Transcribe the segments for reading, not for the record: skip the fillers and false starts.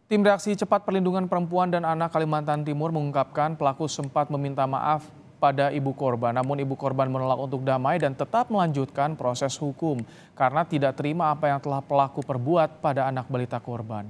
Tim Reaksi Cepat Perlindungan Perempuan dan Anak Kalimantan Timur mengungkapkan pelaku sempat meminta maaf pada ibu korban. Namun ibu korban menolak untuk damai dan tetap melanjutkan proses hukum karena tidak terima apa yang telah pelaku perbuat pada anak balita korban.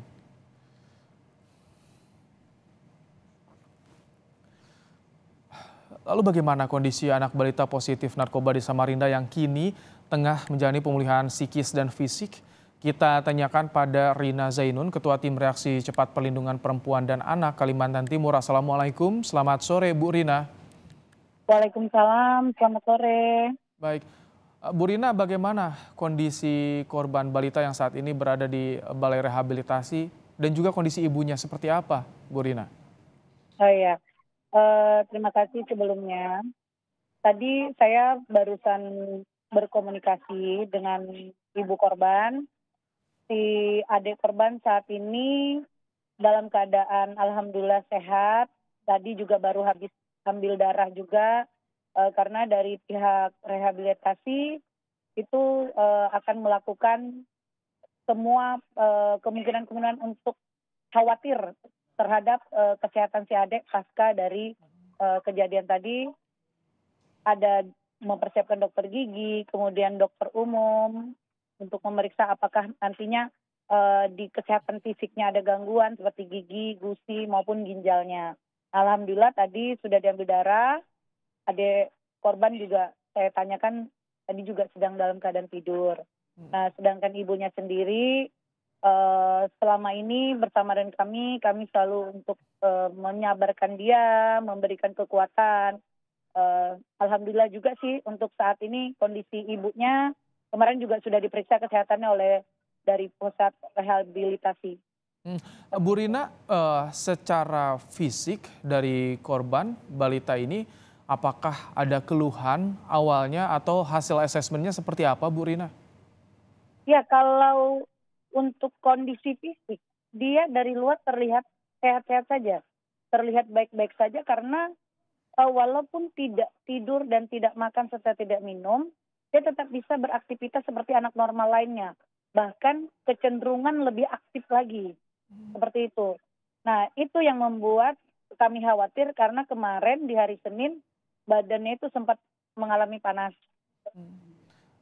Lalu bagaimana kondisi anak balita positif narkoba di Samarinda yang kini tengah menjalani pemulihan psikis dan fisik? Kita tanyakan pada Rina Zainun, Ketua Tim Reaksi Cepat Perlindungan Perempuan dan Anak Kalimantan Timur. Assalamualaikum, selamat sore Bu Rina. Waalaikumsalam, selamat sore. Baik, Bu Rina, bagaimana kondisi korban balita yang saat ini berada di Balai Rehabilitasi dan juga kondisi ibunya seperti apa, Bu Rina? Oh ya, terima kasih sebelumnya. Tadi saya barusan berkomunikasi dengan ibu korban. Si adik korban saat ini dalam keadaan alhamdulillah sehat. Tadi juga baru habis ambil darah juga, karena dari pihak rehabilitasi itu akan melakukan semua kemungkinan-kemungkinan untuk khawatir terhadap kesehatan si adik pasca dari kejadian tadi. Ada mempersiapkan dokter gigi, kemudian dokter umum untuk memeriksa apakah nantinya di kesehatan fisiknya ada gangguan seperti gigi, gusi maupun ginjalnya. Alhamdulillah tadi sudah diambil darah. Adik korban juga saya tanyakan tadi juga sedang dalam keadaan tidur. Nah, sedangkan ibunya sendiri selama ini bersama dengan kami selalu untuk menyabarkan dia, memberikan kekuatan. Alhamdulillah juga sih untuk saat ini kondisi ibunya kemarin juga sudah diperiksa kesehatannya oleh dari pusat rehabilitasi. Hmm, Bu Rina, secara fisik dari korban balita ini, apakah ada keluhan awalnya atau hasil asesmennya seperti apa, Bu Rina? Ya, kalau untuk kondisi fisik, dia dari luar terlihat sehat-sehat saja, terlihat baik-baik saja karena walaupun tidak tidur dan tidak makan serta tidak minum, dia tetap bisa beraktivitas seperti anak normal lainnya. Bahkan kecenderungan lebih aktif lagi, seperti itu. Nah, itu yang membuat kami khawatir karena kemarin di hari Senin badannya itu sempat mengalami panas.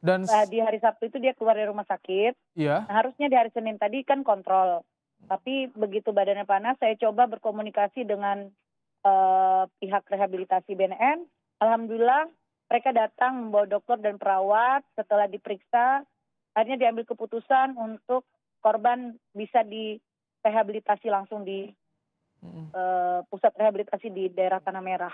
Dan Nah, di hari Sabtu itu dia keluar dari rumah sakit. ya, Nah, harusnya di hari Senin tadi kan kontrol. Tapi begitu badannya panas, saya coba berkomunikasi dengan pihak rehabilitasi BNN. Alhamdulillah mereka datang membawa dokter dan perawat. Setelah diperiksa, akhirnya diambil keputusan untuk korban bisa direhabilitasi langsung di pusat rehabilitasi di daerah Tanah Merah.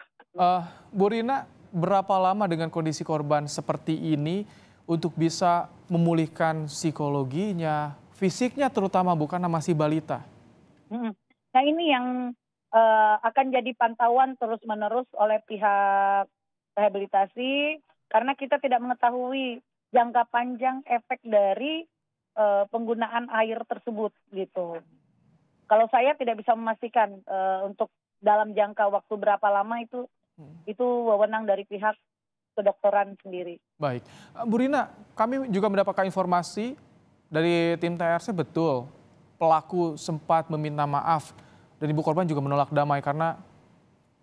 Bu Rina, berapa lama dengan kondisi korban seperti ini untuk bisa memulihkan psikologinya, fisiknya terutama bukan masih balita? Mm. Nah, ini yang akan jadi pantauan terus-menerus oleh pihak rehabilitasi karena kita tidak mengetahui jangka panjang efek dari penggunaan air tersebut gitu. Kalau saya tidak bisa memastikan untuk dalam jangka waktu berapa lama itu wewenang dari pihak kedokteran sendiri. Baik, Bu Rina, kami juga mendapatkan informasi dari tim TRC betul pelaku sempat meminta maaf dan ibu korban juga menolak damai karena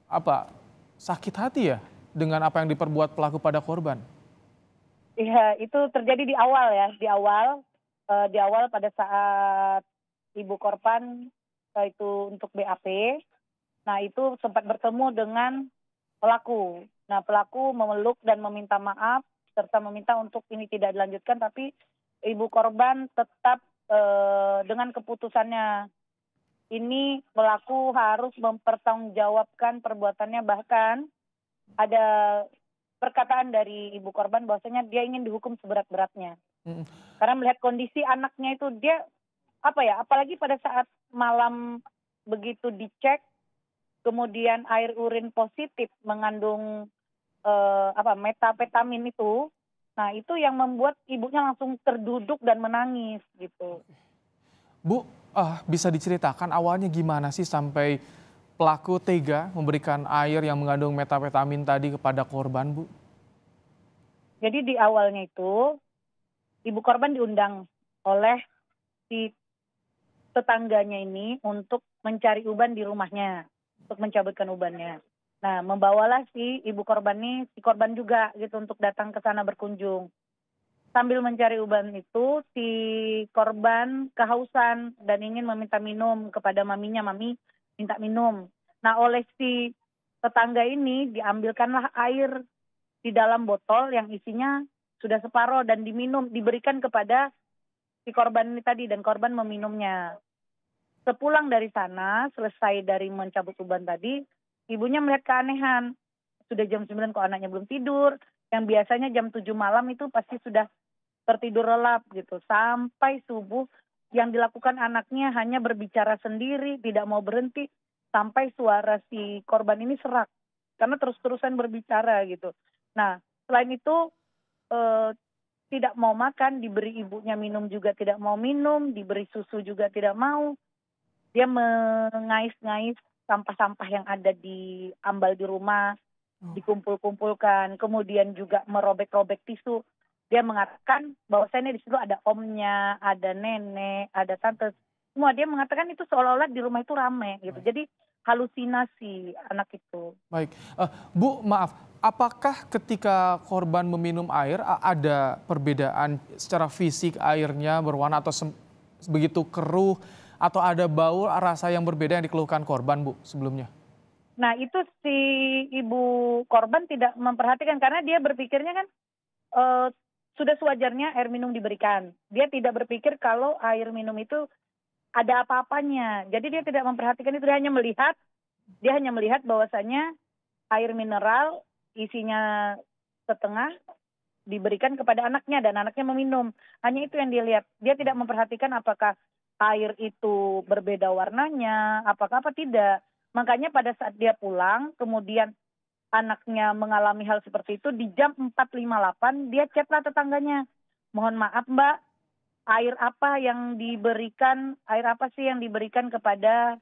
apa? Sakit hati ya dengan apa yang diperbuat pelaku pada korban. Iya, itu terjadi di awal ya, di awal pada saat ibu korban itu untuk BAP. Nah, itu sempat bertemu dengan pelaku. Nah, pelaku memeluk dan meminta maaf serta meminta untuk ini tidak dilanjutkan, tapi ibu korban tetap dengan keputusannya. Ini pelaku harus mempertanggungjawabkan perbuatannya, bahkan ada perkataan dari ibu korban bahwasanya dia ingin dihukum seberat-beratnya. Mm. Karena melihat kondisi anaknya itu dia apalagi pada saat malam begitu dicek kemudian air urin positif mengandung metapetamin itu. Nah, itu yang membuat ibunya langsung terduduk dan menangis gitu. Bu, bisa diceritakan awalnya gimana sih sampai pelaku tega memberikan air yang mengandung metapetamin tadi kepada korban, Bu? Jadi di awalnya itu ibu korban diundang oleh si tetangganya ini untuk mencari uban di rumahnya, untuk mencabutkan ubannya. Nah, membawalah si ibu korban nih, si korban juga gitu untuk datang ke sana berkunjung. Sambil mencari uban itu, si korban kehausan dan ingin meminta minum kepada maminya, mami minta minum. Nah, oleh si tetangga ini diambilkanlah air di dalam botol yang isinya sudah separoh dan diberikan kepada si korban ini tadi dan korban meminumnya. Sepulang dari sana, selesai dari mencabut uban tadi, ibunya melihat keanehan. Sudah jam 9 kok anaknya belum tidur, yang biasanya jam 7 malam itu pasti sudah tertidur lelap gitu. Sampai subuh yang dilakukan anaknya hanya berbicara sendiri, tidak mau berhenti, sampai suara si korban ini serak. Karena terus-terusan berbicara gitu. Nah, selain itu eh, tidak mau makan, diberi ibunya minum juga tidak mau minum, diberi susu juga tidak mau. Dia mengais-ngais sampah-sampah yang ada di ambal di rumah, dikumpul-kumpulkan, kemudian juga merobek-robek tisu. Dia mengatakan bahwasannya di situ ada omnya, ada nenek, ada tante. Semua dia mengatakan itu seolah-olah di rumah itu ramai gitu. Baik. Jadi halusinasi anak itu. Baik, Bu, maaf, apakah ketika korban meminum air ada perbedaan secara fisik airnya berwarna atau begitu keruh atau ada bau rasa yang berbeda yang dikeluhkan korban, Bu, sebelumnya? Nah itu si ibu korban tidak memperhatikan karena dia berpikirnya kan eh, sudah sewajarnya air minum diberikan. Dia tidak berpikir kalau air minum itu ada apa-apanya. Jadi dia tidak memperhatikan itu, dia hanya melihat bahwasanya air mineral isinya setengah diberikan kepada anaknya dan anaknya meminum. Hanya itu yang dia lihat. Dia tidak memperhatikan apakah air itu berbeda warnanya, apakah apa tidak. Makanya pada saat dia pulang, kemudian anaknya mengalami hal seperti itu, di jam 4.58 dia chatlah tetangganya. Mohon maaf Mbak, air apa sih yang diberikan kepada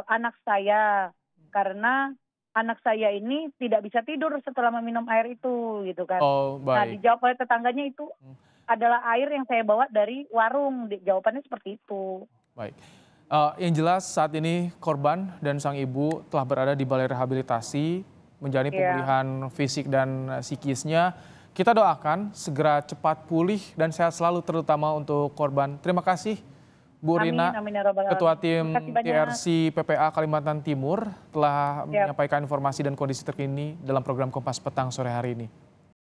anak saya. Karena anak saya ini tidak bisa tidur setelah meminum air itu gitu kan. Oh, Nah baik. dijawab oleh tetangganya itu adalah air yang saya bawa dari warung. Jawabannya seperti itu. Baik. Yang jelas saat ini korban dan sang ibu telah berada di balai rehabilitasi, menjalani Iya. pemulihan fisik dan psikisnya. Kita doakan segera cepat pulih dan sehat selalu terutama untuk korban. Terima kasih Bu Amin, Rina, amin ya Rabbal Ketua Alamin. Tim Terima kasih banyak. TRC PPA Kalimantan Timur telah Siap. menyampaikan informasi dan kondisi terkini dalam program Kompas Petang sore hari ini.